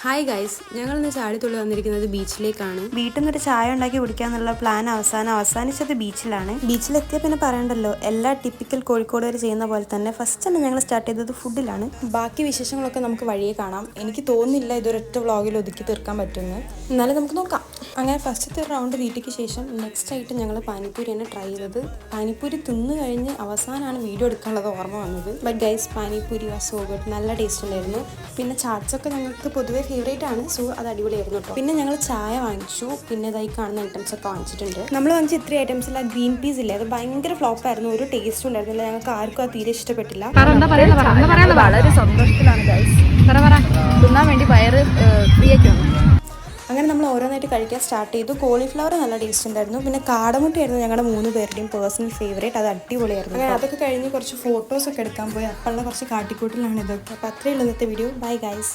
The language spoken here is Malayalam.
ഹായ് ഗൈസ്, ഞങ്ങളിന്ന് ചാടിത്തുള്ളി വന്നിരിക്കുന്നത് ബീച്ചിലേക്കാണ്. വീട്ടിൽ നിന്നൊരു ചായ ഉണ്ടാക്കി കുടിക്കാന്നുള്ള പ്ലാൻ അവസാനിച്ചത് ബീച്ചിലാണ്. ബീച്ചിലെത്തിയ പിന്നെ പറയണ്ടല്ലോ, എല്ലാ ടിപ്പിക്കൽ കോഴിക്കോടുകാർ ചെയ്യുന്ന പോലെ തന്നെ ഫസ്റ്റ് തന്നെ ഞങ്ങൾ സ്റ്റാർട്ട് ചെയ്തത് ഫുഡിലാണ്. ബാക്കി വിശേഷങ്ങളൊക്കെ നമുക്ക് വഴിയെ കാണാം. എനിക്ക് തോന്നുന്നില്ല ഇതൊരൊറ്റ വ്ളോഗിൽ ഒതുക്കി തീർക്കാൻ പറ്റുമെന്ന്. എന്നാലും നമുക്ക് നോക്കാം. അങ്ങനെ ഫസ്റ്റത്തെ റൗണ്ട് വീട്ടിലേക്ക് ശേഷം നെക്സ്റ്റ് ആയിട്ട് ഞങ്ങൾ പാനിപ്പൂരിയാണ് ട്രൈ ചെയ്തത്. പാനിപ്പൂരി തിന്നു കഴിഞ്ഞ് അവസാനമാണ് വീഡിയോ എടുക്കാനുള്ളത് ഓർമ്മ വന്നത്. But guys, panipuri was so good. നല്ല ടേസ്റ്റ് ഉണ്ടായിരുന്നു. പിന്നെ ചാട്സൊക്കെ ഞങ്ങൾക്ക് പൊതുവേ ഫേവറേറ്റ് ആണ്. സോ അത് അടിപൊളിയായിരുന്നു കേട്ടോ. പിന്നെ ഞങ്ങൾ ചായ വാങ്ങിച്ചു. പിന്നെ ഇതായി കാണുന്ന ഐറ്റംസ് ഒക്കെ വാങ്ങിച്ചിട്ടുണ്ട്. നമ്മൾ വാങ്ങിച്ച ഇത്രയും ഐറ്റംസിൽ ആ ഗ്രീൻ പീസ് ഇല്ലേ, അത് ഭയങ്കര ഫ്ലോപ്പ് ആയിരുന്നു. ഒരു ടേസ്റ്റ് ഉണ്ടായിരുന്നില്ല. ഞങ്ങൾക്ക് ആർക്കും അത് തീരെ ഇഷ്ടപ്പെട്ടില്ല. വളരെ സന്തോഷത്തിലാണ് ഗൈസ്. തിന്നാൻ വേണ്ടി വയറ് ഫ്രീ ആക്കി വന്നു. അങ്ങനെ നമ്മൾ ഓരോന്നായിട്ട് കഴിക്കാൻ സ്റ്റാർട്ട് ചെയ്തു. കോളിഫ്ലവർ നല്ല ടേസ്റ്റ് ഉണ്ടായിരുന്നു. പിന്നെ കാടമുട്ടയായിരുന്നു ഞങ്ങളുടെ 3 പേരുടെയും പേഴ്സണൽ ഫേവറേറ്റ്. അത് അടിപൊളിയായിരുന്നു. അങ്ങനെ അതൊക്കെ കഴിഞ്ഞ് കുറച്ച് ഫോട്ടോസൊക്കെ എടുക്കാൻ പോയി. അപ്പോഴുള്ള കുറച്ച് കാട്ടിക്കൂട്ടിലാണ് ഇതൊക്കെ. അപ്പോൾ അത്രയുള്ള ഇന്നത്തെ വീഡിയോ. Bye guys.